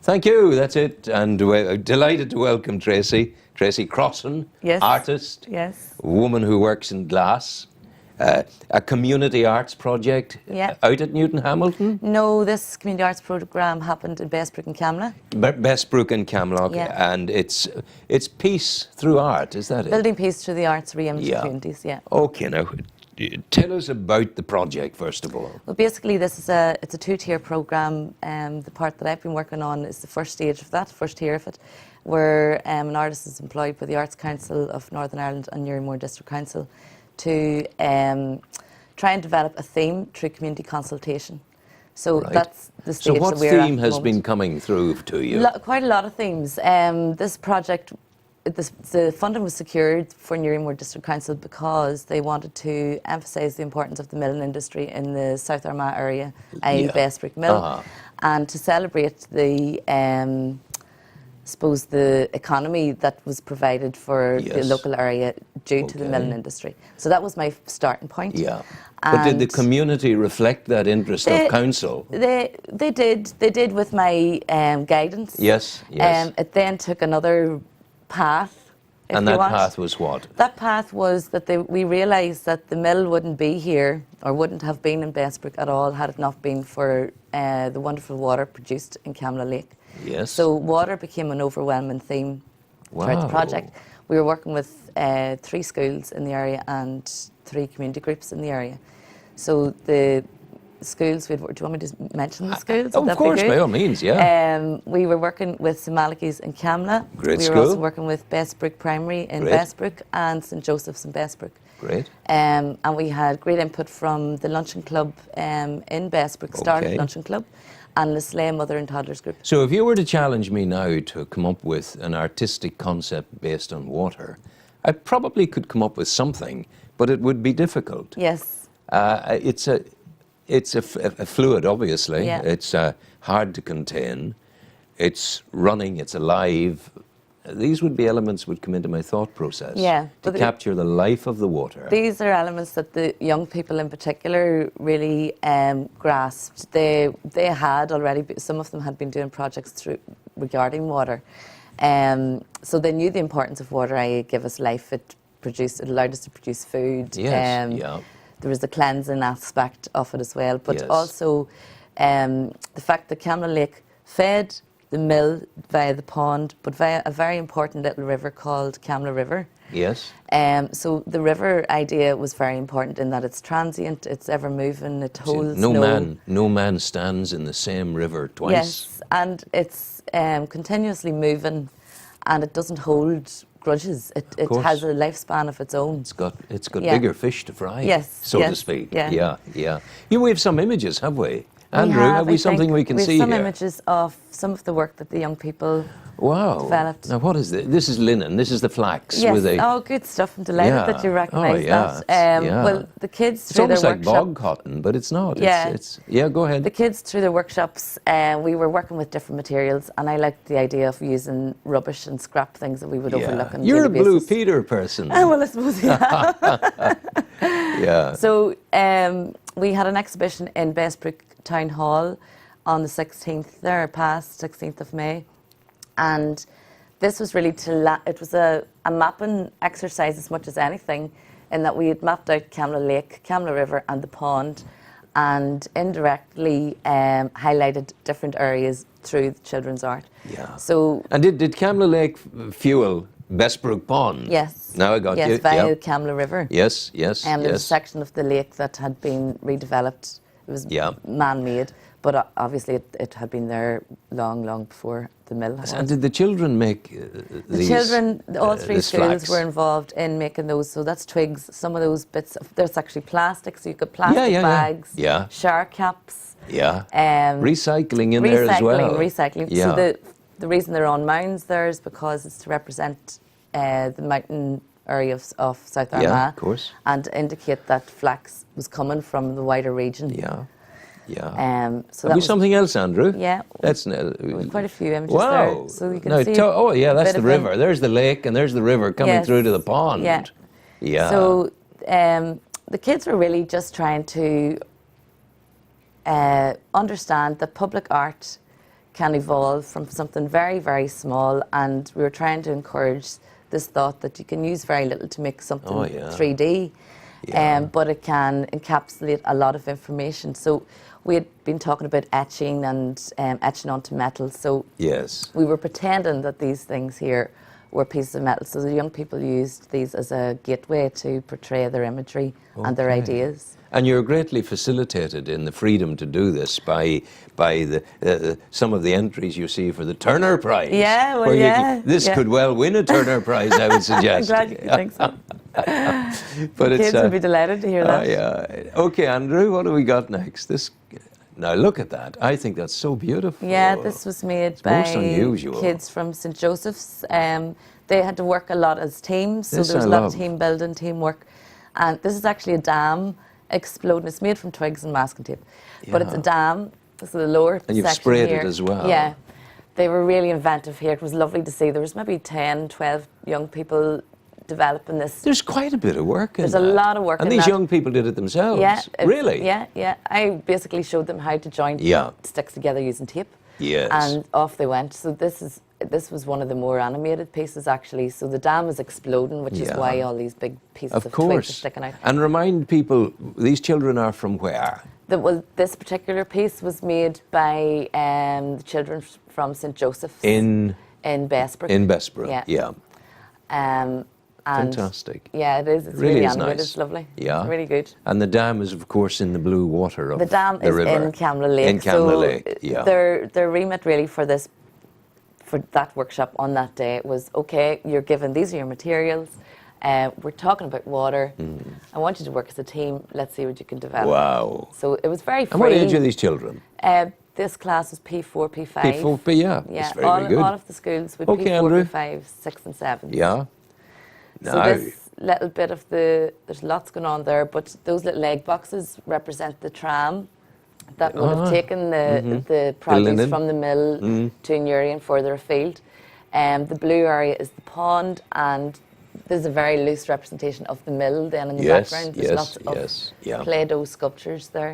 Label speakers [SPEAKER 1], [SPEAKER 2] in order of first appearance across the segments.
[SPEAKER 1] Thank you, that's it. And we're delighted to welcome Tracey Crossan,
[SPEAKER 2] Yes.
[SPEAKER 1] artist,
[SPEAKER 2] Yes.
[SPEAKER 1] woman who works in glass, a community arts project out at Newton Hamilton.
[SPEAKER 2] No, this community arts programme happened in Bestbrook and Camla.
[SPEAKER 1] Bestbrook and Camlock, and it's peace through art, is that it?
[SPEAKER 2] Building peace through the arts, re-imaging communities,
[SPEAKER 1] Okay, now, tell us about the project, first of all.
[SPEAKER 2] Well, basically, it's a two-tier programme. The part that I've been working on is the first stage of that, first tier of it, where an artist is employed by the Arts Council of Northern Ireland and Newry District Council to try and develop a theme through community consultation. So that's the stage that we're at.
[SPEAKER 1] So what theme has been coming through to you?
[SPEAKER 2] Quite a lot of themes. This project, the funding was secured for Newry District Council because they wanted to emphasise the importance of the milling industry in the South Armagh area, i.e. Bestbrook Mill, and to celebrate the suppose the economy that was provided for the local area due to the milling industry. So that was my starting point.
[SPEAKER 1] Yeah. But did the community reflect that interest of council?
[SPEAKER 2] They did with my guidance.
[SPEAKER 1] Yes, yes.
[SPEAKER 2] It then took another path.
[SPEAKER 1] And that path was what?
[SPEAKER 2] That path was that we realised that the mill wouldn't be here, or wouldn't have been in Bestbrook at all, had it not been for the wonderful water produced in Camla Lake.
[SPEAKER 1] Yes.
[SPEAKER 2] So water became an overwhelming theme throughout the project. We were working with 3 schools in the area and 3 community groups in the area. So the schools, do you want me to mention the schools?
[SPEAKER 1] Of course, by all means, yeah.
[SPEAKER 2] We were working with St Malachy's in Camla.
[SPEAKER 1] Great
[SPEAKER 2] we
[SPEAKER 1] school.
[SPEAKER 2] were also working with Bestbrook Primary in Bestbrook and St Joseph's in Bestbrook.
[SPEAKER 1] Great.
[SPEAKER 2] And we had great input from the Luncheon Club in Bestbrook, Starlight Luncheon Club, and the Slay Mother and Toddlers Group.
[SPEAKER 1] So if you were to challenge me now to come up with an artistic concept based on water, I probably could come up with something, but it would be difficult.
[SPEAKER 2] Yes.
[SPEAKER 1] It's a fluid, obviously.
[SPEAKER 2] Yeah.
[SPEAKER 1] It's hard to contain. It's running, it's alive. These would be elements would come into my thought process to capture the life of the water.
[SPEAKER 2] These are elements that the young people in particular really grasped. They had already, some of them had been doing projects regarding water. So they knew the importance of water, i.e. give us life. It allowed us to produce food.
[SPEAKER 1] Yes,
[SPEAKER 2] There was the cleansing aspect of it as well. But also the fact that Camla Lake fed the mill via the pond, but via a very important little river called Camla River.
[SPEAKER 1] Yes.
[SPEAKER 2] So the river idea was very important in that it's transient, it's ever moving, it holds
[SPEAKER 1] no man stands in the same river twice.
[SPEAKER 2] Yes, and it's continuously moving, and it doesn't hold grudges. It has a lifespan of its own.
[SPEAKER 1] It's got bigger fish to fry, so to speak. Yeah. We have some images, have we? Andrew, have we something we can see here?
[SPEAKER 2] We have some images of some of the work that the young people developed.
[SPEAKER 1] Now what is this? This is linen, this is the flax.
[SPEAKER 2] Yes, good stuff. I'm delighted that you recognise that. Well, the kids through their workshops... It's almost
[SPEAKER 1] like bog cotton, but it's not. Go ahead.
[SPEAKER 2] The kids through their workshops, we were working with different materials, and I liked the idea of using rubbish and scrap things that we would overlook on a daily basis.
[SPEAKER 1] You're a Blue Peter person.
[SPEAKER 2] Well, I suppose, So we had an exhibition in Bestbrook Town Hall on the 16th of May, and this was really it was a mapping exercise as much as anything, in that we had mapped out Camla Lake, Camla River and the pond, and indirectly highlighted different areas through the children's art. And
[SPEAKER 1] did Camla Lake fuel Bestbrook Pond?
[SPEAKER 2] Yes.
[SPEAKER 1] Now I got you.
[SPEAKER 2] Yes, via Camla River.
[SPEAKER 1] Yes.
[SPEAKER 2] There was a section of the lake that had been redeveloped. It was man-made, but obviously it had been there long before the mill.
[SPEAKER 1] And did the children make these?
[SPEAKER 2] The children, all 3 schools were involved in making those. So that's twigs. Some of those bits. There's actually plastic. So you've got plastic bags. Shark caps.
[SPEAKER 1] Recycling in there as well.
[SPEAKER 2] Recycling. So the reason they're on mounds there is because it's to represent the mountain area of South Armagh,
[SPEAKER 1] of course,
[SPEAKER 2] and indicate that flax was coming from the wider region. So
[SPEAKER 1] that was something else, Andrew.
[SPEAKER 2] That's quite a few images there. So you can see.
[SPEAKER 1] That's the river. There's the lake, and there's the river coming through to the pond.
[SPEAKER 2] So the kids were really just trying to understand that public art can evolve from something very, very small, and we were trying to encourage this thought that you can use very little to make something 3D, but it can encapsulate a lot of information. So we had been talking about etching and etching onto metal, so we were pretending that these things here were pieces of metal, so the young people used these as a gateway to portray their imagery and their ideas.
[SPEAKER 1] And you're greatly facilitated in the freedom to do this by the some of the entries you see for the Turner Prize.
[SPEAKER 2] Yeah, well,
[SPEAKER 1] this could well win a Turner Prize, I would suggest.
[SPEAKER 2] I'm glad you think so.
[SPEAKER 1] But
[SPEAKER 2] the kids would be delighted to hear that.
[SPEAKER 1] Okay, Andrew, what do we got next? Now look at that. I think that's so beautiful.
[SPEAKER 2] Yeah, this was made by kids from St. Joseph's. They had to work a lot as teams, so there was a lot of team building, teamwork. And this is actually a dam exploding. It's made from twigs and masking tape, but it's a dam. This is the lower section.
[SPEAKER 1] And you've sprayed it as well.
[SPEAKER 2] Yeah, they were really inventive here. It was lovely to see. There was maybe 10, 12 young people developing this.
[SPEAKER 1] There's quite a bit of work in that.
[SPEAKER 2] There's a lot of work in that.
[SPEAKER 1] And these young people did it themselves?
[SPEAKER 2] Yeah.
[SPEAKER 1] Really?
[SPEAKER 2] Yeah. I basically showed them how to join sticks together using tape.
[SPEAKER 1] Yes.
[SPEAKER 2] And off they went. So this was one of the more animated pieces, actually. So the dam is exploding, which is why all these big pieces of twigs are sticking out.
[SPEAKER 1] And remind people, these children are from where?
[SPEAKER 2] This particular piece was made by the children from St. Joseph's.
[SPEAKER 1] In
[SPEAKER 2] Bessbrook.
[SPEAKER 1] In Bessbrook, yeah. Fantastic.
[SPEAKER 2] Yeah, it is. It's really animated. It's lovely. Yeah. It's really good.
[SPEAKER 1] And the dam is, of course, in the blue water of the river.
[SPEAKER 2] The dam is in Camla Lake.
[SPEAKER 1] In Camla Lake, yeah.
[SPEAKER 2] Their remit really for that workshop on that day was, okay, you're given, these are your materials. We're talking about water. I want you to work as a team. Let's see what you can develop.
[SPEAKER 1] Wow.
[SPEAKER 2] So it was very free.
[SPEAKER 1] And what age are these children?
[SPEAKER 2] This class was P4, P5.
[SPEAKER 1] P4, yeah. It's very good.
[SPEAKER 2] All of the schools would P4,
[SPEAKER 1] Andrew.
[SPEAKER 2] P5, 6 and 7.
[SPEAKER 1] Yeah.
[SPEAKER 2] So this little bit of there's lots going on there, but those little egg boxes represent the tram that would have taken the produce from the mill to Newry and further afield. The blue area is the pond, and there's a very loose representation of the mill then in the background. There's lots of Play-Doh sculptures there.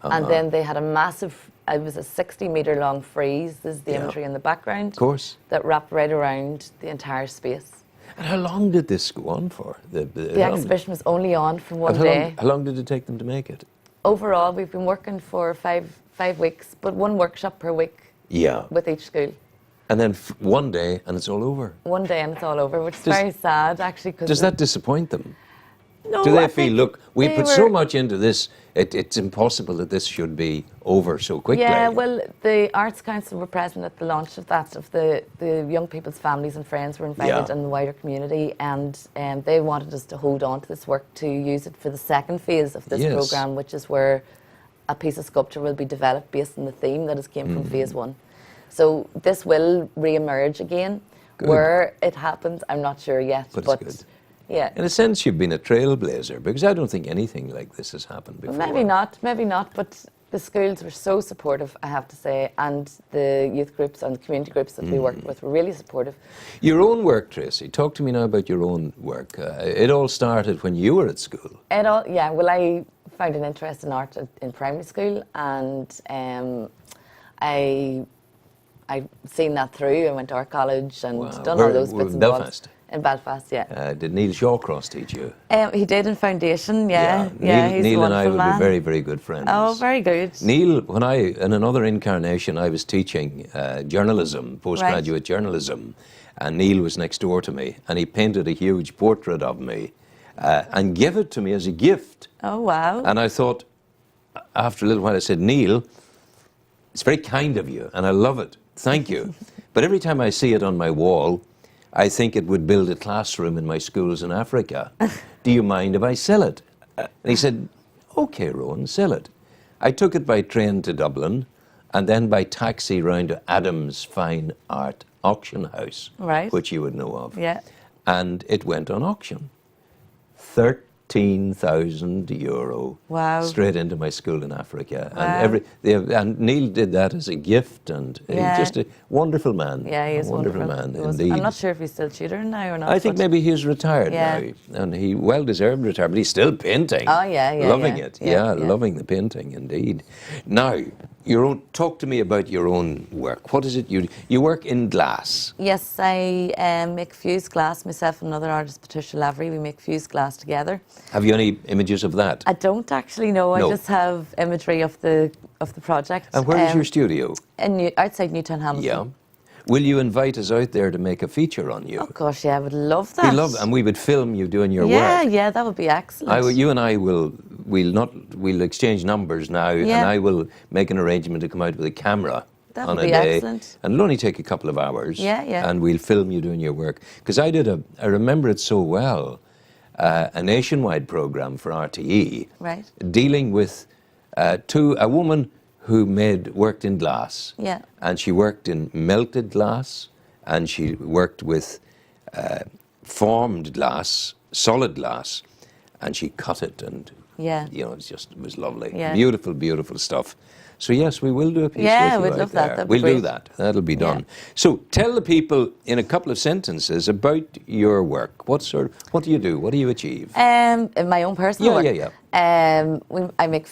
[SPEAKER 2] And then they had a massive, it was a 60-metre long frieze. This is the imagery in the background.
[SPEAKER 1] Of course.
[SPEAKER 2] That wrapped right around the entire space.
[SPEAKER 1] And how long did this go on for?
[SPEAKER 2] The exhibition was only on for one day.
[SPEAKER 1] How long did it take them to make it?
[SPEAKER 2] Overall, we've been working for five weeks, but one workshop per week with each school.
[SPEAKER 1] And then one day and it's all over?
[SPEAKER 2] One day and it's all over, which is very sad, actually.
[SPEAKER 1] Does that disappoint them?
[SPEAKER 2] No,
[SPEAKER 1] do they feel, look, we put so much into this, it's impossible that this should be over so quickly?
[SPEAKER 2] Yeah, well, the Arts Council were present at the launch of that, of the young people's families and friends were invited and the wider community, and they wanted us to hold on to this work to use it for the second phase of this programme, which is where a piece of sculpture will be developed based on the theme that has came from phase 1. So this will re-emerge again. Where it happens, I'm not sure yet.
[SPEAKER 1] But it's good.
[SPEAKER 2] Yeah.
[SPEAKER 1] In a sense, you've been a trailblazer, because I don't think anything like this has happened before.
[SPEAKER 2] Maybe not, but the schools were so supportive, I have to say, and the youth groups and the community groups that we worked with were really supportive.
[SPEAKER 1] Your own work, Tracey, talk to me now about your own work. It all started when you were at school.
[SPEAKER 2] Well, I found an interest in art in primary school, and I seen that through. I went to art college and done all those bits and bobs. In Belfast, yeah.
[SPEAKER 1] Did Neil Shawcross teach you?
[SPEAKER 2] He did in foundation, he's
[SPEAKER 1] Neil and I will be very, very good friends.
[SPEAKER 2] Oh, very good.
[SPEAKER 1] Neil, in another incarnation, I was teaching journalism, postgraduate journalism, and Neil was next door to me, and he painted a huge portrait of me and gave it to me as a gift.
[SPEAKER 2] Oh, wow.
[SPEAKER 1] And I thought, after a little while, I said, Neil, it's very kind of you, and I love it. Thank you. But every time I see it on my wall, I think it would build a classroom in my schools in Africa. Do you mind if I sell it? And he said, OK, Rowan, sell it. I took it by train to Dublin and then by taxi round to Adam's Fine Art Auction House, which you would know of.
[SPEAKER 2] Yeah.
[SPEAKER 1] And it went on auction. 15,000 euro
[SPEAKER 2] Wow.
[SPEAKER 1] straight into my school in Africa.
[SPEAKER 2] Wow.
[SPEAKER 1] And Neil did that as a gift, and
[SPEAKER 2] Yeah.
[SPEAKER 1] he's just a wonderful man.
[SPEAKER 2] Yeah, he is
[SPEAKER 1] a wonderful
[SPEAKER 2] wonderful.
[SPEAKER 1] man
[SPEAKER 2] He was.
[SPEAKER 1] indeed.
[SPEAKER 2] I'm not sure if he's still tutoring now or not.
[SPEAKER 1] I think
[SPEAKER 2] but-
[SPEAKER 1] maybe he's retired
[SPEAKER 2] Yeah.
[SPEAKER 1] now, and he well deserved retirement. But he's still painting.
[SPEAKER 2] Oh, yeah, yeah,
[SPEAKER 1] loving
[SPEAKER 2] yeah,
[SPEAKER 1] it.
[SPEAKER 2] yeah, yeah.
[SPEAKER 1] Loving the painting indeed. Now, talk to me about your own work. What is it you work in glass?
[SPEAKER 2] Yes, I make fused glass. Myself and another artist, Patricia Lavery, we make fused glass together.
[SPEAKER 1] Have you any images of that?
[SPEAKER 2] I don't actually know.
[SPEAKER 1] No.
[SPEAKER 2] I just have imagery of the project.
[SPEAKER 1] And where is your studio?
[SPEAKER 2] Outside Newtown Hamilton.
[SPEAKER 1] Yeah. Will you invite us out there to make a feature on you?
[SPEAKER 2] Oh gosh, yeah, I would love that.
[SPEAKER 1] We love, and we would film you doing your
[SPEAKER 2] yeah,
[SPEAKER 1] work.
[SPEAKER 2] yeah, that would be excellent.
[SPEAKER 1] You and I we'll exchange numbers now,
[SPEAKER 2] Yeah.
[SPEAKER 1] and I will make an arrangement to come out with a camera
[SPEAKER 2] That
[SPEAKER 1] on
[SPEAKER 2] would
[SPEAKER 1] a
[SPEAKER 2] be
[SPEAKER 1] day,
[SPEAKER 2] excellent.
[SPEAKER 1] and it'll only take a couple of hours.
[SPEAKER 2] Yeah, yeah.
[SPEAKER 1] And we'll film you doing your work, because I remember it so well, a nationwide program for RTE,
[SPEAKER 2] Right.
[SPEAKER 1] dealing with a woman who worked in glass.
[SPEAKER 2] Yeah.
[SPEAKER 1] And she worked in melted glass, and she worked with formed glass, solid glass, and she cut it, and
[SPEAKER 2] Yeah.
[SPEAKER 1] it was lovely.
[SPEAKER 2] Yeah.
[SPEAKER 1] Beautiful, beautiful stuff. So yes, we will do a piece
[SPEAKER 2] Yeah,
[SPEAKER 1] with you
[SPEAKER 2] we'd
[SPEAKER 1] out
[SPEAKER 2] love that.
[SPEAKER 1] there.
[SPEAKER 2] That'd be
[SPEAKER 1] We'll do
[SPEAKER 2] great.
[SPEAKER 1] that. That'll be done.
[SPEAKER 2] Yeah.
[SPEAKER 1] So tell the people in a couple of sentences about your work. What do you do? What do you achieve?
[SPEAKER 2] In my own personal work.
[SPEAKER 1] Yeah.
[SPEAKER 2] I make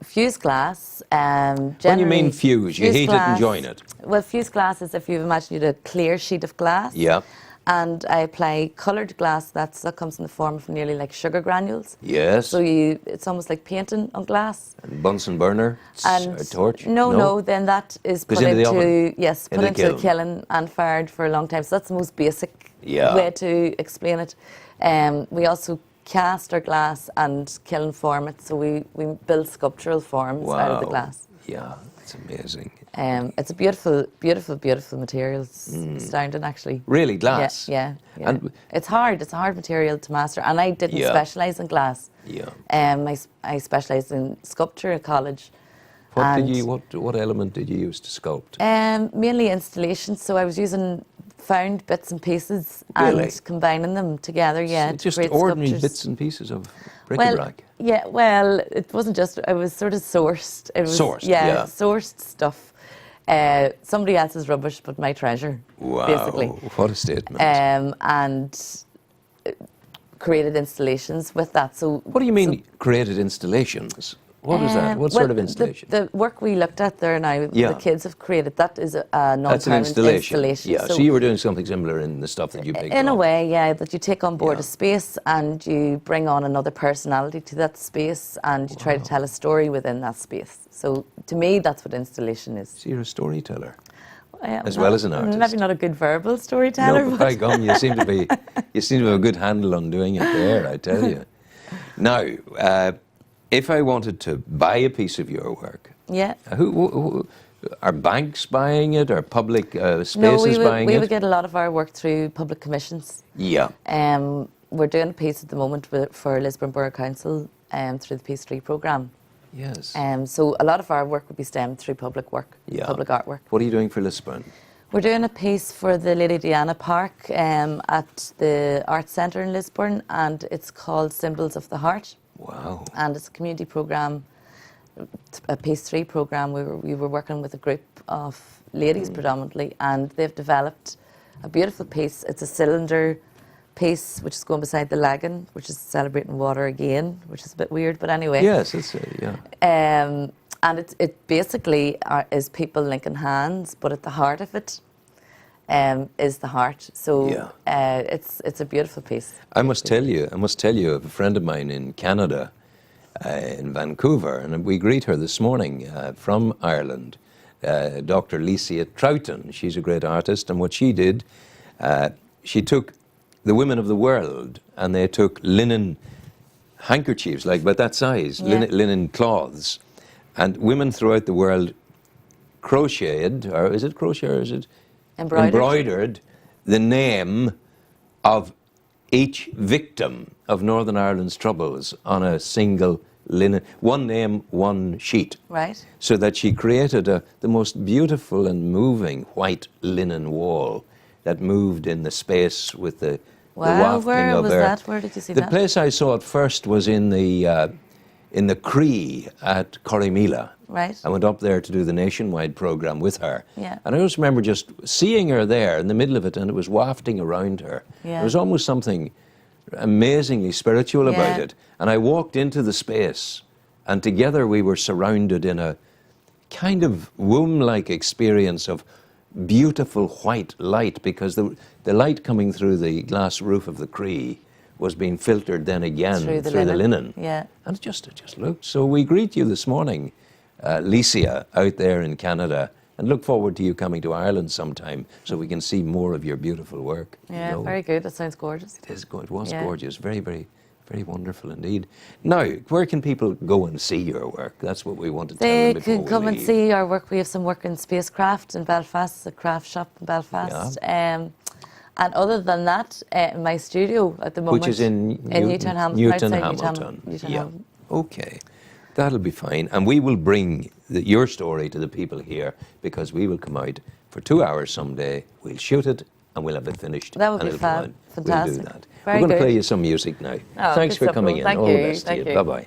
[SPEAKER 2] fused glass.
[SPEAKER 1] When you
[SPEAKER 2] Generally,
[SPEAKER 1] mean fuse, you heat it and join it.
[SPEAKER 2] Well, fused glass is if you imagine you had a clear sheet of glass.
[SPEAKER 1] Yeah.
[SPEAKER 2] And I apply coloured glass that comes in the form of nearly like sugar granules.
[SPEAKER 1] Yes.
[SPEAKER 2] So it's almost like painting on glass.
[SPEAKER 1] And Bunsen burner,
[SPEAKER 2] And
[SPEAKER 1] a torch.
[SPEAKER 2] No, then that is
[SPEAKER 1] Goes
[SPEAKER 2] put
[SPEAKER 1] into the oven?
[SPEAKER 2] yes,
[SPEAKER 1] In
[SPEAKER 2] put
[SPEAKER 1] the
[SPEAKER 2] into
[SPEAKER 1] kiln.
[SPEAKER 2] the kiln and fired for a long time. So that's the most basic
[SPEAKER 1] Yeah.
[SPEAKER 2] way to explain it. We also cast our glass and kiln form it, so we build sculptural forms out of the
[SPEAKER 1] Wow.
[SPEAKER 2] glass.
[SPEAKER 1] Yeah, it's amazing.
[SPEAKER 2] It's a beautiful, beautiful, beautiful material. It's astounding, actually.
[SPEAKER 1] Really, glass?
[SPEAKER 2] Yeah.
[SPEAKER 1] And-
[SPEAKER 2] It's hard. It's a hard material to master. And I didn't
[SPEAKER 1] Yeah.
[SPEAKER 2] specialise in glass.
[SPEAKER 1] Yeah.
[SPEAKER 2] I specialised in sculpture at college.
[SPEAKER 1] What element did you use to sculpt?
[SPEAKER 2] Mainly installations. So I was using found bits and pieces
[SPEAKER 1] Really?
[SPEAKER 2] and combining them together. Yeah,
[SPEAKER 1] So
[SPEAKER 2] to
[SPEAKER 1] just
[SPEAKER 2] create
[SPEAKER 1] ordinary
[SPEAKER 2] sculptures.
[SPEAKER 1] bits and pieces of
[SPEAKER 2] Well,
[SPEAKER 1] bric-a-brac.
[SPEAKER 2] yeah. Well, it wasn't just. I was sort of sourced. It was
[SPEAKER 1] Sourced, yeah.
[SPEAKER 2] sourced stuff. Somebody else's rubbish, but my treasure.
[SPEAKER 1] Wow,
[SPEAKER 2] Basically.
[SPEAKER 1] what a statement.
[SPEAKER 2] And created installations with that. So
[SPEAKER 1] What do you mean created installations? What is that? What sort of installation?
[SPEAKER 2] The work we looked at there now,
[SPEAKER 1] Yeah.
[SPEAKER 2] the kids have created, that is a
[SPEAKER 1] That's an
[SPEAKER 2] non-permanent
[SPEAKER 1] installation.
[SPEAKER 2] installation.
[SPEAKER 1] Yeah, so you were doing something similar in the stuff that you picked
[SPEAKER 2] in a
[SPEAKER 1] up.
[SPEAKER 2] way, yeah, that you take on board
[SPEAKER 1] Yeah.
[SPEAKER 2] a space and you bring on another personality to that space and you try to tell a story within that space. So to me, that's what installation is.
[SPEAKER 1] So you're a storyteller.
[SPEAKER 2] I'm
[SPEAKER 1] As
[SPEAKER 2] not-
[SPEAKER 1] well as an
[SPEAKER 2] I'm
[SPEAKER 1] artist.
[SPEAKER 2] maybe not a good verbal storyteller,
[SPEAKER 1] No,
[SPEAKER 2] but
[SPEAKER 1] by gum, you seem to have a good handle on doing it there, I tell you. Now, if I wanted to buy a piece of your work,
[SPEAKER 2] yeah.
[SPEAKER 1] who are banks buying it? Are public spaces
[SPEAKER 2] No,
[SPEAKER 1] buying
[SPEAKER 2] we
[SPEAKER 1] it?
[SPEAKER 2] would get a lot of our work through public commissions.
[SPEAKER 1] Yeah.
[SPEAKER 2] We're doing a piece at the moment for Lisburn Borough Council through the Peace 3 programme.
[SPEAKER 1] Yes.
[SPEAKER 2] So a lot of our work would be stemmed through public work,
[SPEAKER 1] Yeah.
[SPEAKER 2] public artwork.
[SPEAKER 1] What are you doing for Lisburn?
[SPEAKER 2] We're doing a piece for the Lady Diana Park at the Arts Centre in Lisburn, and it's called Symbols of the Heart.
[SPEAKER 1] Wow.
[SPEAKER 2] And it's a community programme, a Peace 3 programme. We were working with a group of ladies predominantly, and they've developed a beautiful piece. It's a cylinder piece which is going beside the lagoon, which is celebrating water again, which is a bit weird, but anyway.
[SPEAKER 1] Yes, it's yeah.
[SPEAKER 2] And it basically is people linking hands, but at the heart of it is the heart. So
[SPEAKER 1] Yeah.
[SPEAKER 2] it's a beautiful piece.
[SPEAKER 1] I must tell you of a friend of mine in Canada, in Vancouver, and we greet her this morning from Ireland, Dr. Licia Troughton. She's a great artist, and what she did, she took the women of the world, and they took linen handkerchiefs, like about that size,
[SPEAKER 2] Yeah.
[SPEAKER 1] linen cloths, and women throughout the world crocheted, or is it crochet, or is it embroidered the name of each victim of Northern Ireland's troubles on a single linen, one name, one sheet.
[SPEAKER 2] Right.
[SPEAKER 1] So that she created the most beautiful and moving white linen wall that moved in the space with the
[SPEAKER 2] Wow,
[SPEAKER 1] wafting
[SPEAKER 2] where
[SPEAKER 1] of
[SPEAKER 2] was
[SPEAKER 1] air.
[SPEAKER 2] that? Where did you see
[SPEAKER 1] The
[SPEAKER 2] that?
[SPEAKER 1] place I saw it first was in the Cree at Corrymeela.
[SPEAKER 2] Right.
[SPEAKER 1] I went up there to do the nationwide programme with her.
[SPEAKER 2] Yeah.
[SPEAKER 1] And I just remember just seeing her there in the middle of it, and it was wafting around her.
[SPEAKER 2] Yeah.
[SPEAKER 1] There was almost something amazingly spiritual about
[SPEAKER 2] Yeah.
[SPEAKER 1] it. And I walked into the space, and together we were surrounded in a kind of womb-like experience of beautiful white light, because the light coming through the glass roof of the Cree was being filtered then again
[SPEAKER 2] Through
[SPEAKER 1] through
[SPEAKER 2] the
[SPEAKER 1] the linen.
[SPEAKER 2] Yeah.
[SPEAKER 1] And it just looked. So we greet you this morning, Licia, out there in Canada, and look forward to you coming to Ireland sometime so we can see more of your beautiful work.
[SPEAKER 2] Yeah,
[SPEAKER 1] you know.
[SPEAKER 2] very good. That sounds gorgeous.
[SPEAKER 1] It is good. It was
[SPEAKER 2] Yeah.
[SPEAKER 1] gorgeous. Very, very, very wonderful indeed. Now, where can people go and see your work? That's what we want to tell
[SPEAKER 2] They
[SPEAKER 1] them before
[SPEAKER 2] can
[SPEAKER 1] we
[SPEAKER 2] come and
[SPEAKER 1] leave.
[SPEAKER 2] see our work. We have some work in Spacecraft in Belfast, a craft shop in Belfast. And other than that, in my studio at the moment.
[SPEAKER 1] Which is in
[SPEAKER 2] Newtown Hamilton.
[SPEAKER 1] Newton
[SPEAKER 2] outside
[SPEAKER 1] Hamilton.
[SPEAKER 2] Newtown
[SPEAKER 1] Yeah.
[SPEAKER 2] Hamilton.
[SPEAKER 1] Okay. That'll be fine. And we will bring your story to the people here, because we will come out for 2 hours someday. We'll shoot it and we'll have it finished.
[SPEAKER 2] That would
[SPEAKER 1] and
[SPEAKER 2] be
[SPEAKER 1] it'll come
[SPEAKER 2] fab.
[SPEAKER 1] out.
[SPEAKER 2] Fantastic.
[SPEAKER 1] We'll do that.
[SPEAKER 2] Very
[SPEAKER 1] We're going to
[SPEAKER 2] good.
[SPEAKER 1] play you some music now.
[SPEAKER 2] Oh,
[SPEAKER 1] Thanks
[SPEAKER 2] good
[SPEAKER 1] for
[SPEAKER 2] stuff,
[SPEAKER 1] coming
[SPEAKER 2] Will.
[SPEAKER 1] in.
[SPEAKER 2] Thank
[SPEAKER 1] All the
[SPEAKER 2] you.
[SPEAKER 1] best to
[SPEAKER 2] Thank
[SPEAKER 1] you.
[SPEAKER 2] you.
[SPEAKER 1] Bye-bye.